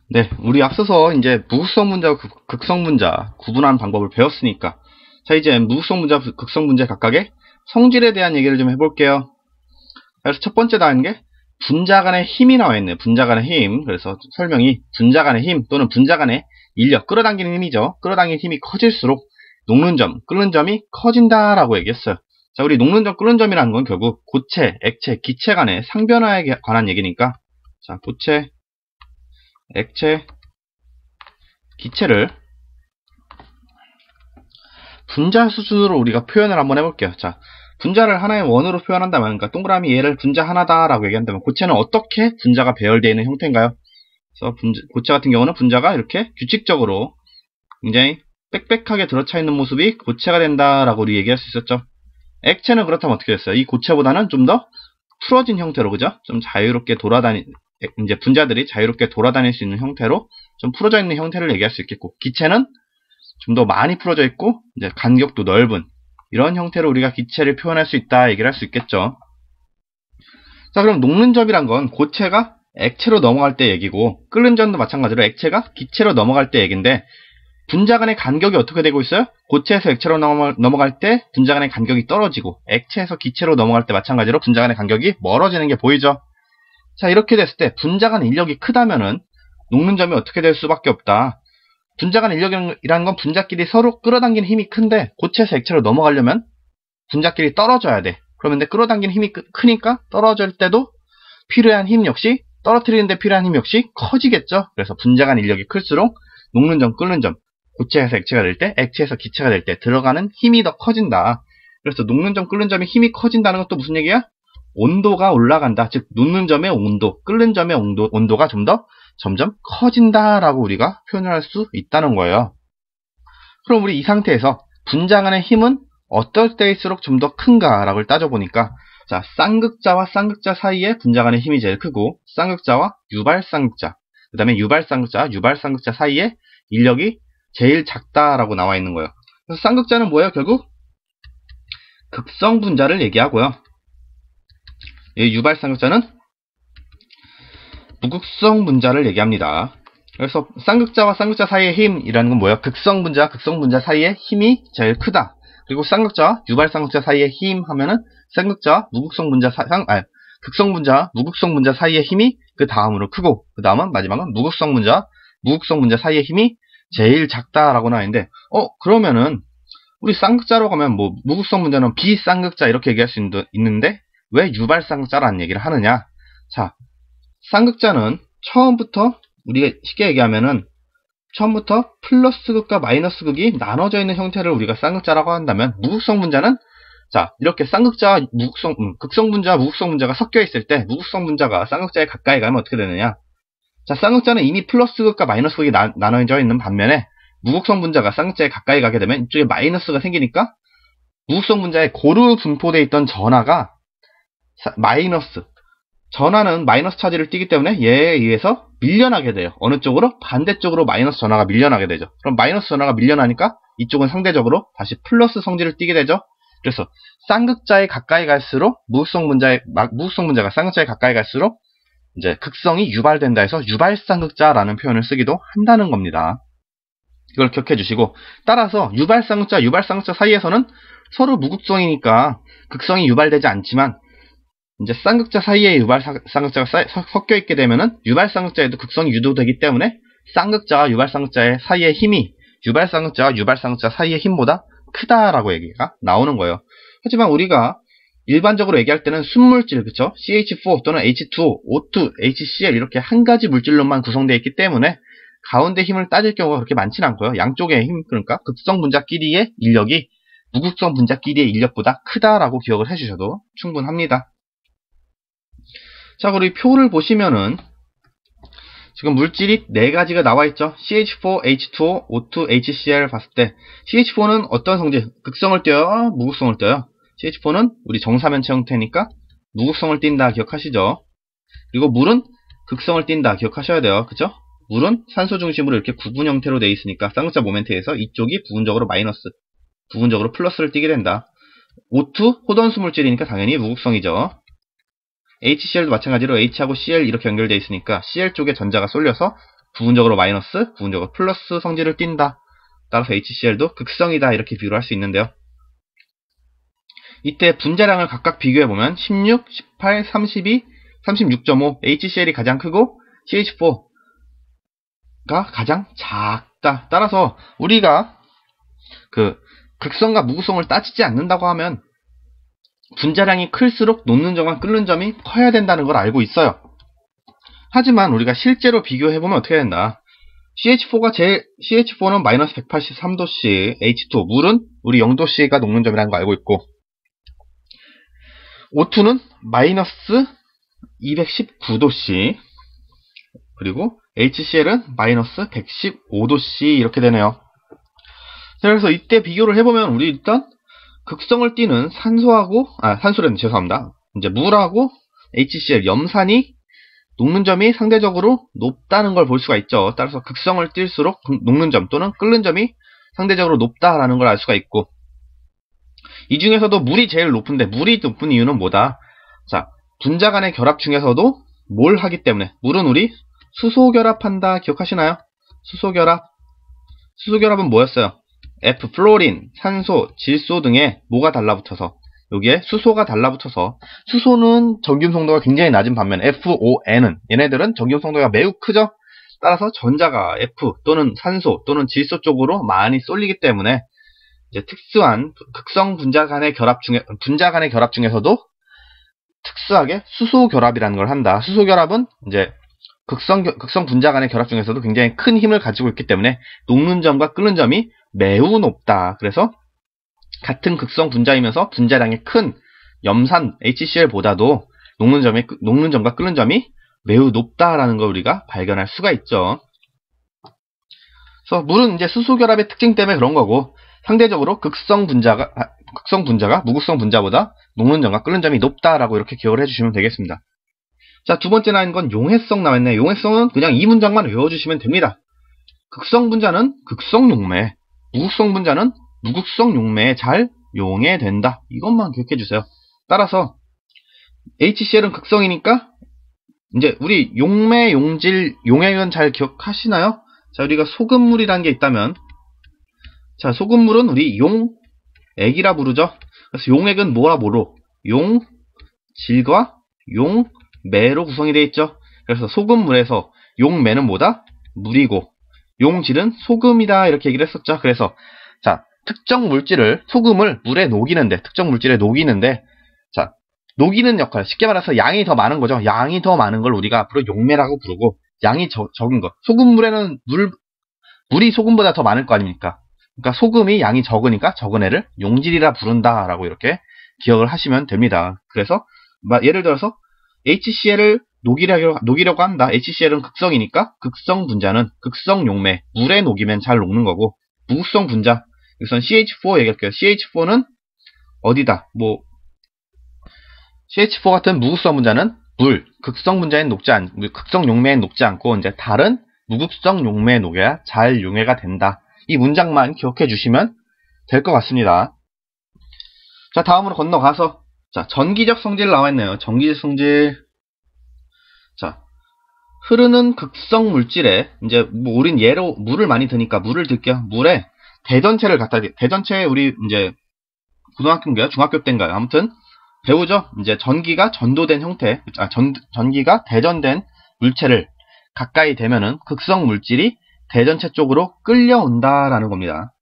네, 우리 앞서서 이제 무극성 문제와 극성 문자 구분하는 방법을 배웠으니까, 자, 이제 무극성 문자, 극성 문제 각각의 성질에 대한 얘기를 좀 해볼게요. 그래서 첫 번째 단계, 분자 간의 힘이 나와 있네요. 분자 간의 힘. 그래서 설명이 분자 간의 힘 또는 분자 간의 인력, 끌어당기는 힘이죠. 끌어당기는 힘이 커질수록 녹는 점, 끓는 점이 커진다라고 얘기했어요. 자, 우리 녹는 점, 끓는 점이라는 건 결국 고체, 액체, 기체 간의 상변화에 관한 얘기니까, 자, 고체, 액체, 기체를 분자 수준으로 우리가 표현을 한번 해볼게요. 자, 분자를 하나의 원으로 표현한다면, 그러니까 동그라미 얘를 분자 하나다라고 얘기한다면, 고체는 어떻게 분자가 배열되어 있는 형태인가요? 그래서 고체 같은 경우는 분자가 이렇게 규칙적으로 굉장히 빽빽하게 들어차 있는 모습이 고체가 된다라고 우리 얘기할 수 있었죠. 액체는 그렇다면 어떻게 됐어요? 이 고체보다는 좀 더 풀어진 형태로, 그죠? 좀 자유롭게 이제 분자들이 자유롭게 돌아다닐 수 있는 형태로 좀 풀어져 있는 형태를 얘기할 수 있겠고, 기체는 좀 더 많이 풀어져 있고 이제 간격도 넓은 이런 형태로 우리가 기체를 표현할 수 있다 얘기를 할 수 있겠죠. 자, 그럼 녹는 점이란 건 고체가 액체로 넘어갈 때 얘기고, 끓는 점도 마찬가지로 액체가 기체로 넘어갈 때 얘기인데, 분자 간의 간격이 어떻게 되고 있어요? 고체에서 액체로 넘어갈 때 분자 간의 간격이 떨어지고, 액체에서 기체로 넘어갈 때 마찬가지로 분자 간의 간격이 멀어지는 게 보이죠. 자, 이렇게 됐을 때 분자 간 인력이 크다면은 녹는 점이 어떻게 될 수밖에 없다. 분자 간 인력이라는 건 분자끼리 서로 끌어당기는 힘이 큰데, 고체에서 액체로 넘어가려면 분자끼리 떨어져야 돼. 그러면 끌어당기는 힘이 크니까 떨어질 때도 필요한 힘 역시, 떨어뜨리는데 필요한 힘 역시 커지겠죠. 그래서 분자 간 인력이 클수록 녹는 점, 끓는 점, 고체에서 액체가 될 때, 액체에서 기체가 될 때 들어가는 힘이 더 커진다. 그래서 녹는 점, 끓는 점의 힘이 커진다는 것도 무슨 얘기야? 온도가 올라간다. 즉 녹는 점의 온도, 끓는 점의 온도가 좀 더 점점 커진다라고 우리가 표현을 할 수 있다는 거예요. 그럼 우리 이 상태에서 분자 간의 힘은 어떨 때일수록 좀 더 큰가라고 따져보니까, 자, 쌍극자와 쌍극자 사이에 분자 간의 힘이 제일 크고, 쌍극자와 유발쌍극자, 그 다음에 유발쌍극자, 유발쌍극자 사이에 인력이 제일 작다라고 나와 있는 거예요. 그래서 쌍극자는 뭐예요? 결국 극성 분자를 얘기하고요. 이 유발쌍극자는 무극성 분자를 얘기합니다. 그래서 쌍극자와 쌍극자 사이의 힘이라는 건 뭐예요? 극성 분자, 극성 분자 사이의 힘이 제일 크다. 그리고 쌍극자와 유발쌍극자 사이의 힘 하면은 쌍극자와 무극성 분자 극성 분자와 무극성 분자 사이의 힘이 그 다음으로 크고, 그 다음은 마지막은 무극성 분자 사이의 힘이 제일 작다라고 나와 있는데, 그러면은 우리 쌍극자로 가면 뭐 무극성 분자는 비쌍극자 이렇게 얘기할 수 있는데 왜 유발쌍극자라는 얘기를 하느냐? 자, 쌍극자는 처음부터 우리가 쉽게 얘기하면은 처음부터 플러스 극과 마이너스 극이 나눠져 있는 형태를 우리가 쌍극자라고 한다면, 무극성 분자는 자, 이렇게 쌍극자와 극성 분자와 무극성 분자가 섞여 있을 때 무극성 분자가 쌍극자에 가까이 가면 어떻게 되느냐? 자, 쌍극자는 이미 플러스 극과 마이너스 극이 나눠져 있는 반면에, 무극성 분자가 쌍극자에 가까이 가게 되면 이쪽에 마이너스가 생기니까 무극성 분자에 고루 분포되어 있던 전하가 전하는 마이너스 차지를 띠기 때문에 얘에 의해서 밀려나게 돼요. 어느 쪽으로? 반대쪽으로 마이너스 전하가 밀려나게 되죠. 그럼 마이너스 전하가 밀려나니까 이쪽은 상대적으로 다시 플러스 성질을 띠게 되죠. 그래서 쌍극자에 가까이 갈수록 무극성 분자가 쌍극자에 가까이 갈수록 이제 극성이 유발된다 해서 유발쌍극자라는 표현을 쓰기도 한다는 겁니다. 이걸 기억해 주시고, 따라서 유발쌍극자 사이에서는 서로 무극성이니까 극성이 유발되지 않지만, 이제 쌍극자 사이에 유발쌍극자가 섞여 있게 되면은 유발쌍극자에도 극성이 유도되기 때문에 쌍극자와 유발쌍극자 사이의 힘이 유발쌍극자와 유발쌍극자 사이의 힘보다 크다라고 얘기가 나오는 거예요. 하지만 우리가 일반적으로 얘기할 때는 순물질, 그쵸? CH4 또는 H2O, O2, HCl 이렇게 한 가지 물질로만 구성되어 있기 때문에 가운데 힘을 따질 경우가 그렇게 많지는 않고요. 양쪽의 힘, 그러니까 극성 분자끼리의 인력이 무극성 분자끼리의 인력보다 크다라고 기억을 해주셔도 충분합니다. 자, 그리고 이 표를 보시면은 지금 물질이 4가지가 나와 있죠. CH4, H2O, O2, HCl 봤을 때 CH4는 어떤 성질? 극성을 띄어요? 무극성을 띄어요? CH4는 우리 정사면체 형태니까 무극성을 띈다 기억하시죠? 그리고 물은 극성을 띈다 기억하셔야 돼요. 그죠? 물은 산소 중심으로 이렇게 구분 형태로 되어 있으니까 쌍극자 모멘트에서 이쪽이 부분적으로 마이너스, 부분적으로 플러스를 띠게 된다. O2 호던수 물질이니까 당연히 무극성이죠. HCl도 마찬가지로 H하고 Cl 이렇게 연결되어 있으니까 Cl 쪽에 전자가 쏠려서 부분적으로 마이너스, 부분적으로 플러스 성질을 띈다. 따라서 HCl도 극성이다. 이렇게 비교를 할 수 있는데요. 이때 분자량을 각각 비교해보면 16, 18, 32, 36.5 HCl이 가장 크고 CH4가 가장 작다. 따라서 우리가 그 극성과 무극성을 따지지 않는다고 하면 분자량이 클수록 녹는 점과 끓는 점이 커야 된다는 걸 알고 있어요. 하지만 우리가 실제로 비교해보면 어떻게 된다. CH4는 마이너스 183도씨, H2, 물은 우리 0도씨가 녹는 점이라는 거 알고 있고, O2는 마이너스 219도씨, 그리고 HCl은 마이너스 115도씨 이렇게 되네요. 그래서 이때 비교를 해보면 우리 일단 극성을 띠는 산소는 죄송합니다. 이제 물하고 HCl, 염산이 녹는 점이 상대적으로 높다는 걸 볼 수가 있죠. 따라서 극성을 띨수록 녹는 점 또는 끓는 점이 상대적으로 높다라는 걸 알 수가 있고, 이 중에서도 물이 제일 높은데 물이 높은 이유는 뭐다? 자, 분자 간의 결합 중에서도 뭘 하기 때문에 물은 우리 수소결합한다 기억하시나요? 수소결합은 뭐였어요? F, 플로린, 산소, 질소 등에 뭐가 달라붙어서 여기에 수소가 달라붙어서 수소는 전기음 성도가 굉장히 낮은 반면 FON은 얘네들은 전기음 성도가 매우 크죠? 따라서 전자가 F 또는 산소 또는 질소 쪽으로 많이 쏠리기 때문에 이제 특수한 극성 분자 간의 결합 중에서도 특수하게 수소 결합이라는 걸 한다. 수소 결합은 이제 극성 분자 간의 결합 중에서도 굉장히 큰 힘을 가지고 있기 때문에 녹는 점과 끓는 점이 매우 높다. 그래서 같은 극성 분자이면서 분자량이 큰 염산 HCl보다도 녹는 점과 끓는 점이 매우 높다라는 걸 우리가 발견할 수가 있죠. 그래서 물은 이제 수소 결합의 특징 때문에 그런 거고, 상대적으로 극성 분자가 무극성 분자보다 녹는 점과 끓는 점이 높다라고 이렇게 기억을 해주시면 되겠습니다. 자, 두 번째 나온 건 용해성 나왔네요. 용해성은 그냥 이 문장만 외워주시면 됩니다. 극성 분자는 극성 용매, 무극성 분자는 무극성 용매에 잘 용해된다. 이것만 기억해주세요. 따라서 HCl은 극성이니까 이제 우리 용매, 용질, 용액은 잘 기억하시나요? 자, 우리가 소금물이라는 게 있다면, 자, 소금물은 우리 용액이라 부르죠. 그래서 용액은 뭐로? 용질과 용매로 구성이 되어 있죠. 그래서 소금물에서 용매는 뭐다? 물이고 용질은 소금이다. 이렇게 얘기를 했었죠. 그래서 자, 특정 물질을 소금을 물에 녹이는데, 자, 녹이는 역할, 쉽게 말해서 양이 더 많은 거죠. 양이 더 많은 걸 우리가 앞으로 용매라고 부르고, 양이 적은 것, 소금물에는 물이 소금보다 더 많을 거 아닙니까? 그러니까 소금이 양이 적으니까 적은 애를 용질이라 부른다라고 이렇게 기억을 하시면 됩니다. 그래서 예를 들어서 HCl을 녹이려고 한다. HCl은 극성이니까 극성 분자는 극성 용매, 물에 녹이면 잘 녹는 거고, 무극성 분자, 여기선 CH4 얘기할게요. CH4는 어디다? CH4 같은 무극성 분자는 극성 용매엔 녹지 않고 이제 다른 무극성 용매에 녹여야 잘 용해가 된다. 이 문장만 기억해 주시면 될 것 같습니다. 자, 다음으로 건너가서, 자, 전기적 성질 나와 있네요. 전기적 성질. 자, 흐르는 극성 물질에, 이제 우린 예로 물을 많이 드니까 물을 들게요. 물에 대전체를 대전체에 우리 이제 고등학교인가요? 중학교 때인가요? 아무튼 배우죠. 이제 전기가 전도된 형태, 전기가 대전된 물체를 가까이 대면은 극성 물질이 대전체 쪽으로 끌려온다라는 겁니다.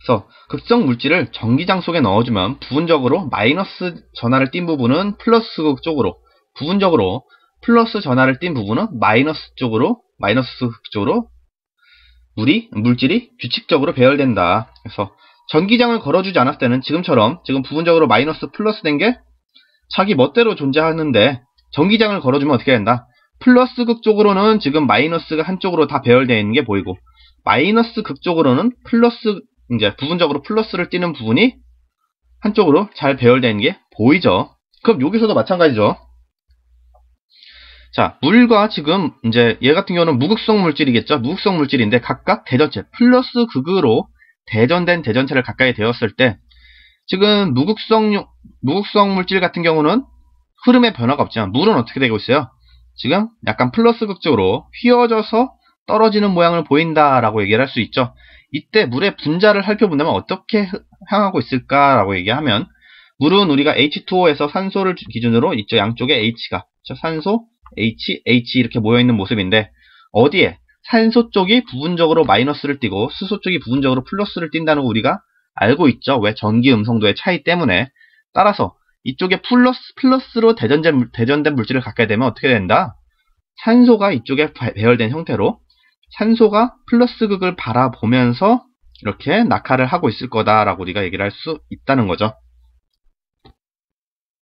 그래서 극성 물질을 전기장 속에 넣어주면 부분적으로 마이너스 전하를 띤 부분은 플러스 극 쪽으로, 부분적으로 플러스 전하를 띤 부분은 마이너스 극 쪽으로 물질이 규칙적으로 배열된다. 그래서 전기장을 걸어주지 않았을 때는 지금처럼 지금 부분적으로 마이너스 플러스 된 게 자기 멋대로 존재하는데, 전기장을 걸어주면 어떻게 된다? 플러스 극 쪽으로는 지금 마이너스가 한쪽으로 다 배열되어 있는 게 보이고, 마이너스 극 쪽으로는 이제 부분적으로 플러스를 띄는 부분이 한쪽으로 잘 배열되어 있는 게 보이죠. 그럼 여기서도 마찬가지죠. 자, 물과 지금 이제 얘 같은 경우는 무극성 물질이겠죠. 무극성 물질인데 각각 대전체 플러스 극으로 대전된 대전체를 가까이 되었을 때, 지금 무극성 물질 같은 경우는 흐름의 변화가 없지만 물은 어떻게 되고 있어요? 지금 약간 플러스 극적으로 휘어져서 떨어지는 모양을 보인다라고 얘기를 할 수 있죠. 이때 물의 분자를 살펴본다면 어떻게 향하고 있을까라고 얘기하면, 물은 우리가 H2O에서 산소를 기준으로 이쪽 양쪽에 H가, 산소, H 이렇게 모여있는 모습인데, 어디에 산소 쪽이 부분적으로 마이너스를 띠고 수소 쪽이 부분적으로 플러스를 띈다는 거 우리가 알고 있죠. 왜? 전기 음성도의 차이 때문에. 따라서 이쪽에 플러스로 대전된 물질을 갖게 되면 어떻게 된다? 산소가 이쪽에 배열된 형태로 산소가 플러스 극을 바라보면서 이렇게 낙하를 하고 있을 거다라고 우리가 얘기를 할 수 있다는 거죠.